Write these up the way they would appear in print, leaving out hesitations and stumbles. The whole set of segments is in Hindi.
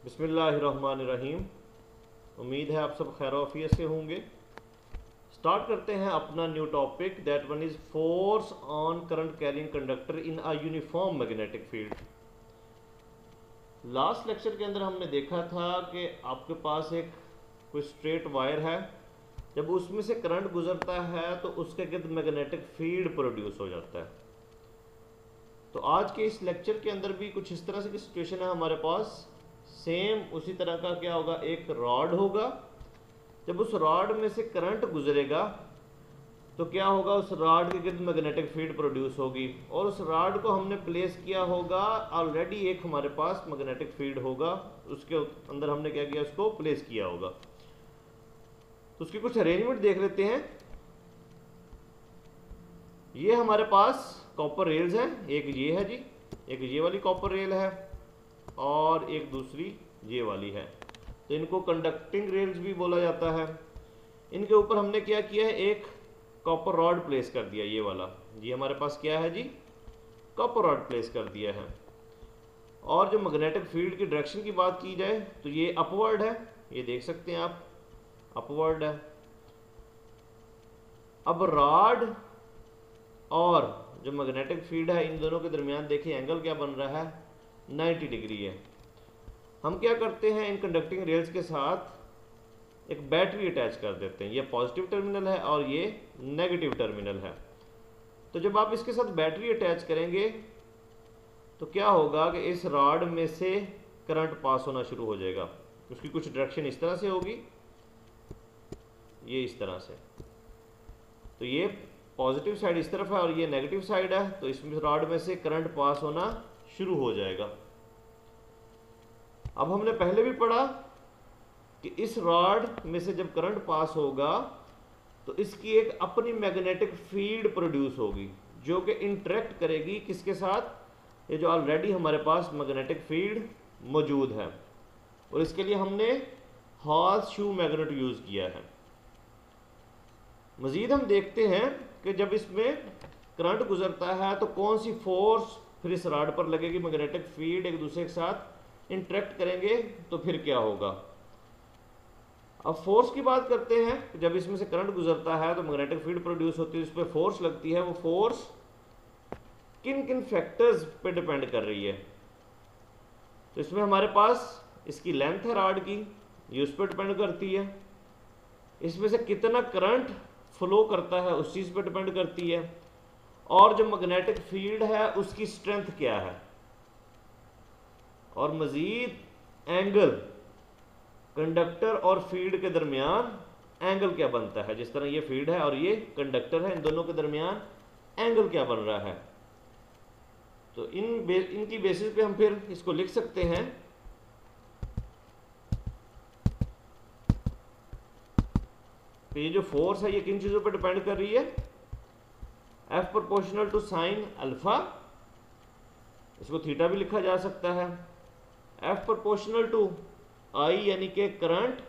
बिस्मिल्लाहिर्रहमानिर्रहीम। उम्मीद है आप सब खैर-ओ-आफियत से होंगे। स्टार्ट करते हैं अपना new topic, that one is force on current carrying conductor in a uniform magnetic field. Last lecture के अंदर हमने देखा था कि आपके पास एक कोई स्ट्रेट वायर है, जब उसमें से करंट गुजरता है तो उसके गिर्द मैग्नेटिक फील्ड प्रोड्यूस हो जाता है। तो आज के इस लेक्चर के अंदर भी कुछ इस तरह से की सिचुएशन है हमारे पास। सेम उसी तरह का क्या होगा, एक रॉड होगा, जब उस रॉड में से करंट गुजरेगा तो क्या होगा, उस रॉड के गिर्द मैग्नेटिक फील्ड प्रोड्यूस होगी और उस रॉड को हमने प्लेस किया होगा, ऑलरेडी एक हमारे पास मैग्नेटिक फील्ड होगा, उसके अंदर हमने क्या किया, उसको प्लेस किया होगा। तो उसकी कुछ अरेंजमेंट देख लेते हैं। ये हमारे पास कॉपर रेल्स हैं, एक ये है जी, एक ये वाली कॉपर रेल है और एक दूसरी ये वाली है। तो इनको कंडक्टिंग रेल्स भी बोला जाता है। इनके ऊपर हमने क्या किया है, एक कॉपर रॉड प्लेस कर दिया, ये वाला, ये हमारे पास क्या है जी, कॉपर रॉड प्लेस कर दिया है। और जो मैग्नेटिक फील्ड की डायरेक्शन की बात की जाए तो ये अपवर्ड है, ये देख सकते हैं आप, अपवर्ड है। अब रॉड और जो मैग्नेटिक फील्ड है, इन दोनों के दरमियान देखिए एंगल क्या बन रहा है, 90 डिग्री है। हम क्या करते हैं, इन कंडक्टिंग रेल्स के साथ एक बैटरी अटैच कर देते हैं। ये पॉजिटिव टर्मिनल है और ये नेगेटिव टर्मिनल है। तो जब आप इसके साथ बैटरी अटैच करेंगे तो क्या होगा कि इस रॉड में से करंट पास होना शुरू हो जाएगा। उसकी कुछ डायरेक्शन इस तरह से होगी, ये इस तरह से। तो ये पॉजिटिव साइड इस तरफ है और ये नेगेटिव साइड है, तो इसमें रॉड में से करंट पास होना शुरू हो जाएगा। अब हमने पहले भी पढ़ा कि इस रॉड में से जब करंट पास होगा तो इसकी एक अपनी मैग्नेटिक फील्ड प्रोड्यूस होगी, जो कि इंटरेक्ट करेगी किसके साथ, ये जो ऑलरेडी हमारे पास मैग्नेटिक फील्ड मौजूद है। और इसके लिए हमने हॉर्स शू मैग्नेट यूज किया है। मजीद हम देखते हैं कि जब इसमें करंट गुजरता है तो कौन सी फोर्स फिर इस रॉड पर लगेगी, मैग्नेटिक फील्ड एक दूसरे के साथ इंटरेक्ट करेंगे तो फिर क्या होगा। अब फोर्स की बात करते हैं। जब इसमें से करंट गुजरता है तो मैग्नेटिक फील्ड प्रोड्यूस होती है, उस पर फोर्स लगती है। वो फोर्स किन किन फैक्टर्स पे डिपेंड कर रही है। तो इसमें हमारे पास इसकी लेंथ है रॉड की, ये उस पर डिपेंड करती है। इसमें से कितना करंट फ्लो करता है उस चीज़ पर डिपेंड करती है। और जो मैग्नेटिक फील्ड है उसकी स्ट्रेंथ क्या है। और मजीद एंगल कंडक्टर और फील्ड के दरमियान एंगल क्या बनता है। जिस तरह ये फील्ड है और ये कंडक्टर है, इन दोनों के दरमियान एंगल क्या बन रहा है। तो इनकी बेसिस पे हम फिर इसको लिख सकते हैं। तो ये जो फोर्स है ये किन चीज़ों पर डिपेंड कर रही है, F proportional to sine alpha, इसको थीटा भी लिखा जा सकता है। F प्रोपोर्शनल टू I यानी कि करंट,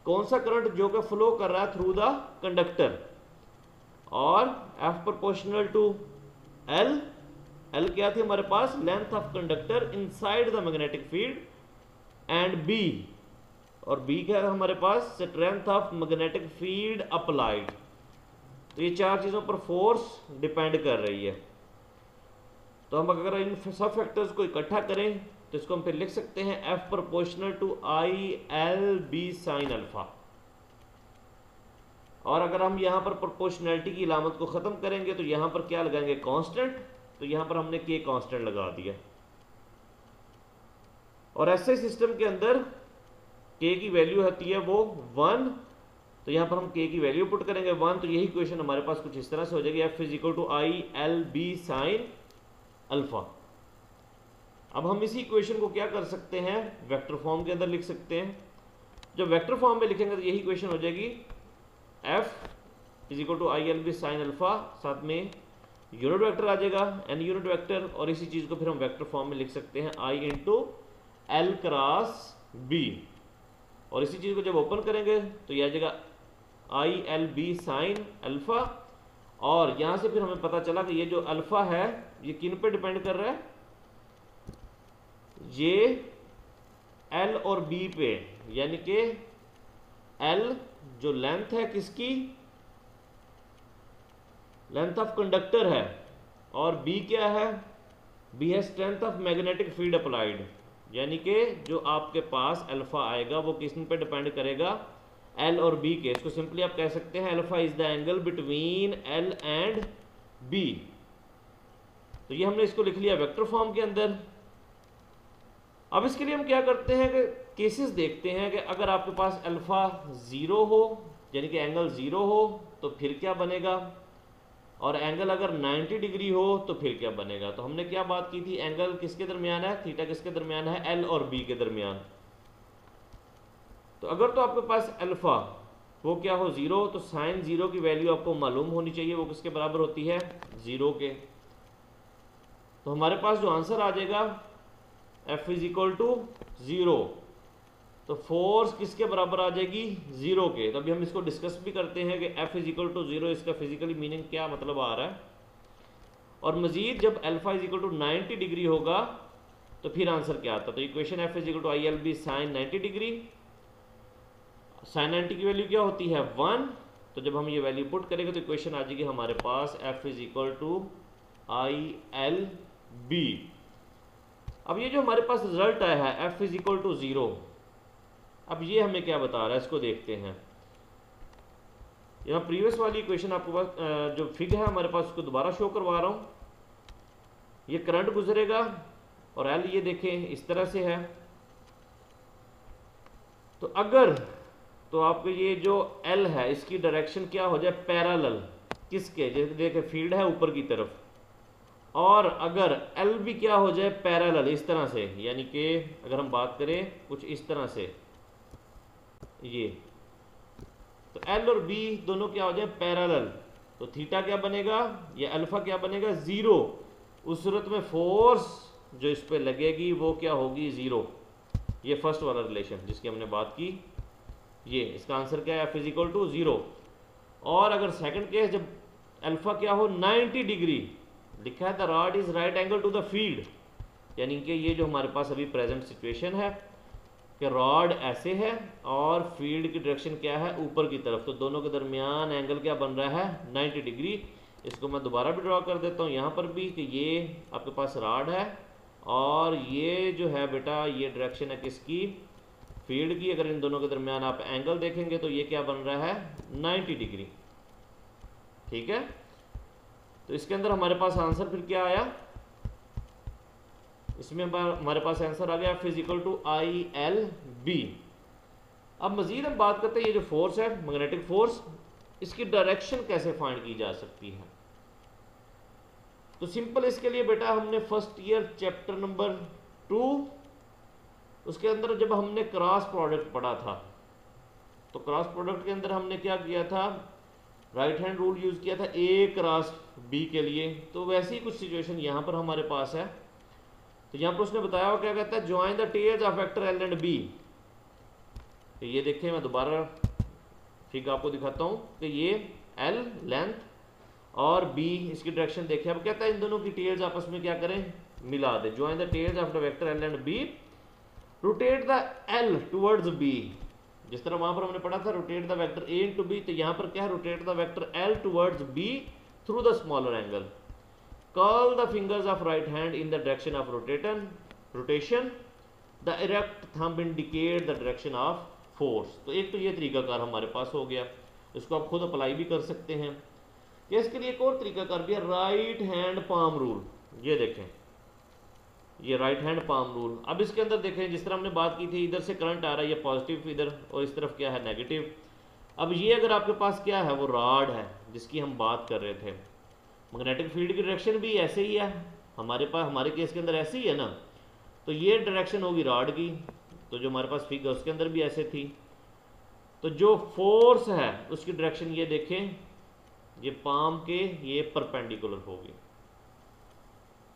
कौन सा करंट, जो कि फ्लो कर रहा है थ्रू द कंडक्टर। और F proportional to L, L क्या थी हमारे पास, length of conductor inside the magnetic field. And B, और B क्या है हमारे पास, strength of magnetic field applied. तो ये चार चीज़ों पर फोर्स डिपेंड कर रही है। तो हम अगर इन सब फैक्टर्स को इकट्ठा करें तो इसको हम फिर लिख सकते हैं F proportional to ILB sine alpha. और अगर हम यहाँ पर प्रोपोर्शनैलिटी की इलामत को ख़त्म करेंगे तो यहाँ पर क्या लगाएंगे, कांस्टेंट। तो यहाँ पर हमने K कांस्टेंट लगा दिया। और ऐसे सिस्टम के अंदर K की वैल्यू होती है वो 1, तो यहाँ पर हम K की वैल्यू पुट करेंगे 1, तो यही क्वेश्चन हमारे पास कुछ इस तरह से हो जाएगी, F is equal to ILB sine alpha. अब हम इसी इक्वेशन को क्या कर सकते हैं, वेक्टर फॉर्म के अंदर लिख सकते हैं। जब वेक्टर फॉर्म में लिखेंगे तो यही इक्वेशन हो जाएगी, F is equal to ILB sine alpha, साथ में यूनिट वेक्टर आ जाएगा N यूनिट वेक्टर, और इसी चीज़ को फिर हम वेक्टर फॉर्म में लिख सकते हैं I into L cross B। और इसी चीज़ को जब ओपन करेंगे तो यह आ जाएगा ILB साइन अल्फा। और यहाँ से फिर हमें पता चला कि ये जो अल्फा है ये किन पे डिपेंड कर रहा है, ये एल और बी पे, यानी कि एल जो लेंथ है किसकी, लेंथ ऑफ कंडक्टर है, और बी क्या है, बी है strength of magnetic field applied, यानी कि जो आपके पास अल्फा आएगा वो किस पे डिपेंड करेगा, एल और बी के। इसको सिंपली आप कह सकते हैं alpha is the angle between L and B. तो ये हमने इसको लिख लिया वेक्टर फॉर्म के अंदर। अब इसके लिए हम क्या करते हैं कि केसेस देखते हैं कि अगर आपके पास अल्फा 0 हो, यानी कि एंगल 0 हो, तो फिर क्या बनेगा, और एंगल अगर 90 डिग्री हो तो फिर क्या बनेगा। तो हमने क्या बात की थी, एंगल किसके दरमियान है, थीटा किसके दरमियान है, एल और बी के दरमियान। तो अगर तो आपके पास अल्फा वो क्या हो 0, तो साइन 0 की वैल्यू आपको मालूम होनी चाहिए, वो किसके बराबर होती है, 0 के। तो हमारे पास जो आंसर आ जाएगा F इज इक्वल टू 0, तो फोर्स किसके बराबर आ जाएगी, 0 के। तो अभी हम इसको डिस्कस भी करते हैं कि F इज इक्वल टू 0 इसका फिजिकली मीनिंग क्या मतलब आ रहा है, और मजीद जब alpha is equal to 90 degree होगा तो फिर आंसर क्या आता है। तो equation F is equal to ILB sine 90 degree, sine 90 की वैल्यू क्या होती है 1, तो जब हम ये वैल्यू पुट करेंगे तो इक्वेशन आ जाएगी हमारे पास F is equal to ILB। अब ये जो हमारे पास रिजल्ट आया है F इज इक्वल टू 0, अब ये हमें क्या बता रहा है, इसको देखते हैं। यहाँ प्रीवियस वाली इक्वेशन आपके पास जो फिग है हमारे पास, उसको दोबारा शो करवा रहा हूँ। ये करंट गुजरेगा और एल ये देखें इस तरह से है, तो अगर तो आपको ये जो एल है इसकी डायरेक्शन क्या हो जाए, पैरेलल किसके, जैसे देखें फील्ड है ऊपर की तरफ, और अगर एल भी क्या हो जाए पैरेलल इस तरह से, यानी कि अगर हम बात करें कुछ इस तरह से ये, तो एल और बी दोनों क्या हो जाए पैरेलल, तो थीटा क्या बनेगा, ये अल्फा क्या बनेगा 0। उस सूरत में फोर्स जो इस पे लगेगी वो क्या होगी 0। ये फर्स्ट वाला रिलेशन जिसकी हमने बात की, ये इसका आंसर क्या है F इज इक्वल टू 0। और अगर सेकंड केस जब अल्फा क्या हो 90 डिग्री, लिखा है the rod is right angle to the field, यानी कि ये जो हमारे पास अभी प्रेजेंट सिचुएशन है कि रॉड ऐसे है और फील्ड की डायरेक्शन क्या है ऊपर की तरफ, तो दोनों के दरमियान एंगल क्या बन रहा है 90 डिग्री। इसको मैं दोबारा भी ड्रॉ कर देता हूँ यहाँ पर भी, कि ये आपके पास रॉड है और ये जो है बेटा ये डायरेक्शन है किसकी, फील्ड की। अगर इन दोनों के दरमियान आप एंगल देखेंगे तो ये क्या बन रहा है 90 डिग्री, ठीक है। तो इसके अंदर हमारे पास आंसर फिर क्या आया, इसमें हमारे पास आंसर आ गया F is equal to ILB। अब मजीद हम बात करते हैं ये जो फोर्स है मैग्नेटिक फोर्स, इसकी डायरेक्शन कैसे फाइंड की जा सकती है। तो सिंपल इसके लिए बेटा हमने फर्स्ट ईयर चैप्टर नंबर 2 उसके अंदर जब हमने क्रॉस प्रोडक्ट पढ़ा था, तो क्रॉस प्रोडक्ट के अंदर हमने क्या किया था, राइट हैंड रूल यूज किया था A क्रॉस B के लिए। तो वैसे ही कुछ सिचुएशन यहाँ पर हमारे पास है। तो यहाँ पर उसने बताया हुआ क्या कहता है, join the tails of vector L and B। तो ये देखें मैं दोबारा फिगर आपको दिखाता हूँ कि ये L लेंथ और B इसकी डायरेक्शन देखें। अब कहता है इन दोनों की टेल्स आपस में क्या करें, मिला दे। Join the tails of the vector L and B, rotate the L towards B। जिस तरह वहां पर हमने पढ़ा था rotate the vector A into B, तो यहाँ पर क्या है rotate the vector L towards B through the smaller angle. Curl the fingers of right hand in the direction of rotation. The erect thumb indicate the direction of force. तो एक तो ये तरीकाकार हमारे पास हो गया, इसको आप खुद अप्लाई भी कर सकते हैं। इसके लिए एक और तरीकाकार भी है, राइट हैंड पाम रूल। ये देखें ये राइट हैंड पाम रूल। अब इसके अंदर देखें जिस तरह हमने बात की थी, इधर से करंट आ रहा है, ये पॉजिटिव इधर, और इस तरफ क्या है नेगेटिव। अब ये अगर आपके पास क्या है वो रॉड है जिसकी हम बात कर रहे थे, मैग्नेटिक फील्ड की डायरेक्शन भी ऐसे ही है हमारे पास, हमारे केस के अंदर ऐसे ही है ना। तो ये डायरेक्शन होगी रॉड की, तो जो हमारे पास फिगर उसके अंदर भी ऐसे थी। तो जो फोर्स है उसकी डायरेक्शन ये देखें, ये पाम के ये परपेंडिकुलर होगी।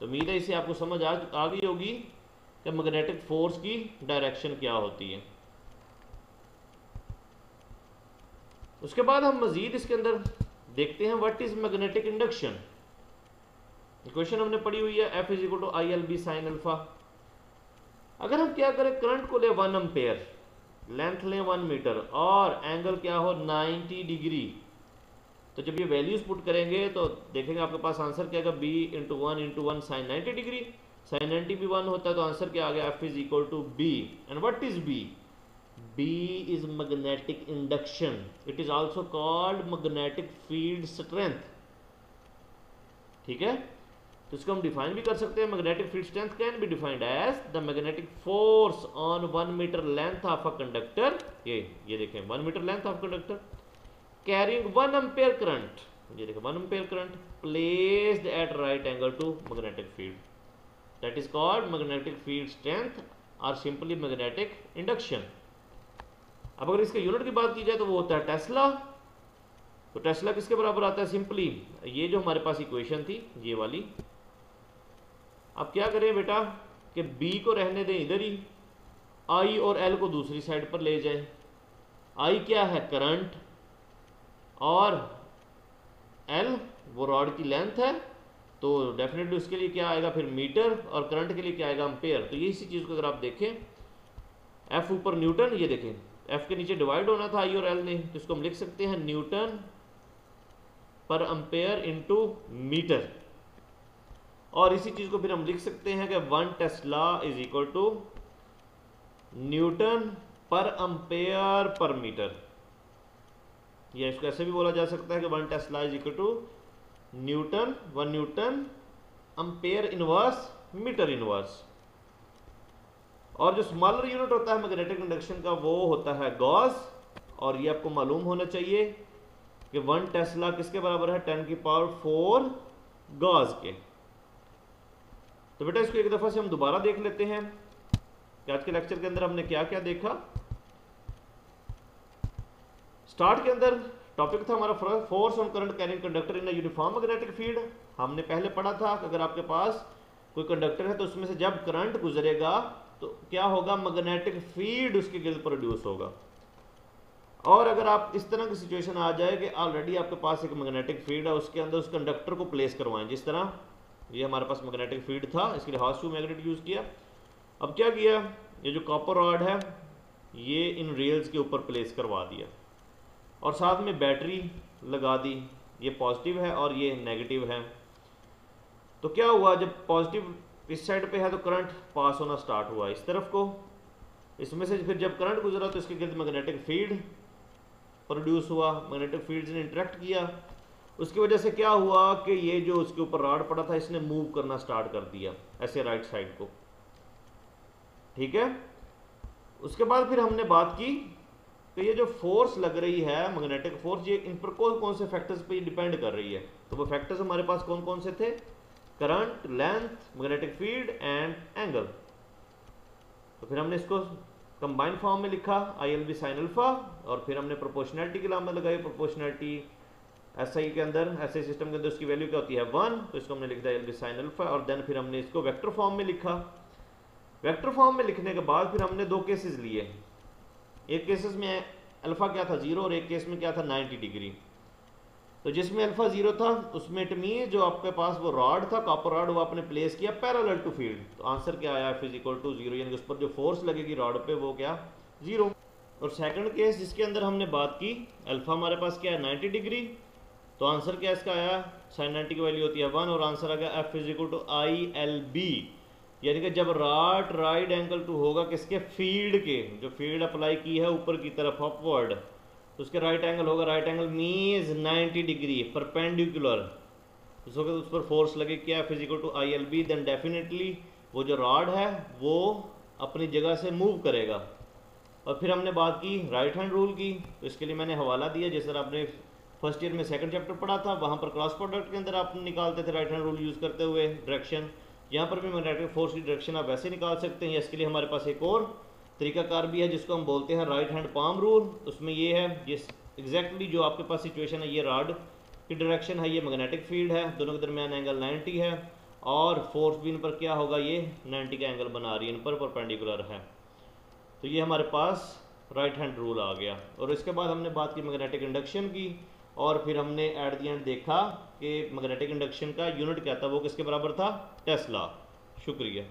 तो उम्मीद है इसे आपको समझ आ गई होगी कि मैग्नेटिक फोर्स की डायरेक्शन क्या होती है। उसके बाद हम मजीद इसके अंदर देखते हैं what is magnetic induction. Equation हमने पढ़ी हुई है F is equal to ILB sine alpha. अगर हम क्या करें, करंट को ले 1 एम्पेयर, लेंथ लें 1 मीटर और एंगल क्या हो 90 डिग्री, तो जब ये वैल्यूज पुट करेंगे तो देखेंगे आपके पास आंसर क्या आएगा, b into 1 sine 90 degree, sine 90 भी 1 होता है, तो आंसर क्या आ गया, f is equal to b। And what is b? b is magnetic induction, it is also called magnetic field strength. ठीक है, तो इसको हम डिफाइन भी कर सकते हैं, magnetic field strength can be defined as the magnetic force on 1 metre length of a conductor, ये देखें 1 metre length of conductor carrying 1 ampere current, ये देखें 1 ampere current placed at right angle to magnetic field, that is called magnetic field strength और सिंपली मैग्नेटिक इंडक्शन। अब अगर इसके यूनिट की बात की जाए तो वो होता है टेस्ला। तो टेस्ला किसके बराबर आता है, सिंपली ये जो हमारे पास इक्वेशन थी ये वाली, अब क्या करें बेटा कि B को रहने दें इधर ही, I और L को दूसरी साइड पर ले जाएं। I क्या है, करंट, और L वो रॉड की लेंथ है, तो डेफिनेटली उसके लिए क्या आएगा फिर मीटर, और करंट के लिए क्या आएगा एम्पेयर। तो ये इसी चीज़ को अगर आप देखें, F ऊपर न्यूटन, ये देखें F के नीचे डिवाइड होना था I और L ने, तो इसको हम लिख सकते हैं Newton per ampere into metre, और इसी चीज को फिर हम लिख सकते हैं कि 1 tesla is equal to newton per ampere per metre, या इसको ऐसे भी बोला जा सकता है कि 1 tesla is equal to newton 1 newton ampere inverse metre inverse. और जो स्मॉलर यूनिट होता है मैग्नेटिक इंडक्शन का वो होता है गॉस, और ये आपको मालूम होना चाहिए कि 1 टेस्ला किसके बराबर है, 10 की पावर 4 गॉस के। तो बेटा इसको एक दफा से हम दोबारा देख लेते हैं कि आज के लेक्चर के अंदर हमने क्या क्या देखा। स्टार्ट के अंदर टॉपिक था हमारा force on current carrying conductor in a uniform magnetic field. हमने पहले पढ़ा था कि अगर आपके पास कोई कंडक्टर है तो उसमें से जब करंट गुजरेगा तो क्या होगा, मैग्नेटिक फील्ड उसके गिर्द प्रोड्यूस होगा। और अगर आप इस तरह की सिचुएशन आ जाए कि ऑलरेडी आपके पास एक मैग्नेटिक फील्ड है, उसके अंदर उस कंडक्टर को प्लेस करवाएं, जिस तरह ये हमारे पास मैग्नेटिक फील्ड था, इसके लिए हॉर्स शू मैग्नेट यूज किया। अब क्या किया, ये जो कॉपर रॉड है ये इन रेल्स के ऊपर प्लेस करवा दिया, और साथ में बैटरी लगा दी, ये पॉजिटिव है और ये नेगेटिव है। तो क्या हुआ, जब पॉजिटिव इस साइड पे है तो करंट पास होना स्टार्ट हुआ इस तरफ को, इसमें से फिर जब करंट गुजरा तो इसके गिर्द मैग्नेटिक फील्ड प्रोड्यूस हुआ, मैग्नेटिक फील्ड ने इंटरेक्ट किया, उसकी वजह से क्या हुआ कि ये जो उसके ऊपर रॉड पड़ा था इसने मूव करना स्टार्ट कर दिया ऐसे राइट साइड को। ठीक है, उसके बाद फिर हमने बात की कि ये जो फोर्स लग रही है मैग्नेटिक फोर्स, ये इन पर कौन कौन से फैक्टर्स पे डिपेंड कर रही है। तो वो फैक्टर्स हमारे पास कौन कौन से थे, current, length, magnetic field and angle. तो फिर हमने इसको कंबाइंड फॉर्म में लिखा ILB साइन अल्फा, और फिर हमने प्रोपोर्शनैलिटी की लामत लगाई। प्रोपोर्शनैलिटी SI के अंदर, SI सिस्टम के अंदर उसकी वैल्यू क्या होती है 1, तो इसको हमने लिख दिया ILB साइन अल्फा, और देन फिर हमने इसको वेक्टर फॉर्म में लिखा। वेक्टर फॉर्म में लिखने के बाद फिर हमने 2 केसेस लिए, एक केसेस में अल्फा क्या था 0 और एक केस में क्या था 90 डिग्री। तो जिसमें अल्फा 0 था उसमें इट मीन जो आपके पास वो रॉड था, कॉपर रॉड, वो आपने प्लेस किया पैरेलल टू फील्ड, तो आंसर क्या आया, F इज इक्वल टू 0, यानी कि उस पर जो फोर्स लगेगी रॉड पे वो क्या 0। और सेकंड केस जिसके अंदर हमने बात की, अल्फा हमारे पास क्या है 90 डिग्री, तो आंसर क्या इसका आया, साइन 90 की वैल्यू होती है 1, और आंसर आ गया F is equal to ILB, यानी कि जब रॉड राइट एंगल टू होगा किसके, फील्ड के, जो फील्ड अप्लाई की है ऊपर की तरफ अपवर्ड, तो उसके राइट एंगल होगा, right angle means 90 degree perpendicular, उस वक्त उस पर फोर्स लगे क्या, F is equal to ILB, then definitely वो जो रॉड है वो अपनी जगह से मूव करेगा। और फिर हमने बात की राइट हैंड रूल की, तो इसके लिए मैंने हवाला दिया, जिस तरह आपने फर्स्ट ईयर में सेकंड चैप्टर पढ़ा था, वहाँ पर क्रॉस प्रोडक्ट के अंदर आप निकालते थे राइट हैंड रूल यूज़ करते हुए डायरेक्शन। यहाँ पर भी मैग्नेटिक फोर्स की डायरेक्शन आप वैसे निकाल सकते हैं। इसके लिए हमारे पास एक और तरीकाकार भी है जिसको हम बोलते हैं राइट हैंड पाम रूल। उसमें ये है, जिस एग्जैक्टली जो आपके पास सिचुएशन है, ये रॉड की डायरेक्शन है, ये मैग्नेटिक फील्ड है, दोनों के दरमियान एंगल 90 है, और फोर्स भी इन पर क्या होगा, ये 90 का एंगल बना रही है, इन पर परपेंडिकुलर है। तो ये हमारे पास राइट हैंड रूल आ गया। और इसके बाद हमने बात की मैग्नेटिक इंडक्शन की, और फिर हमने एट द एंड देखा कि मैग्नेटिक इंडक्शन का यूनिट क्या था, वो किसके बराबर था, टेस्ला। शुक्रिया।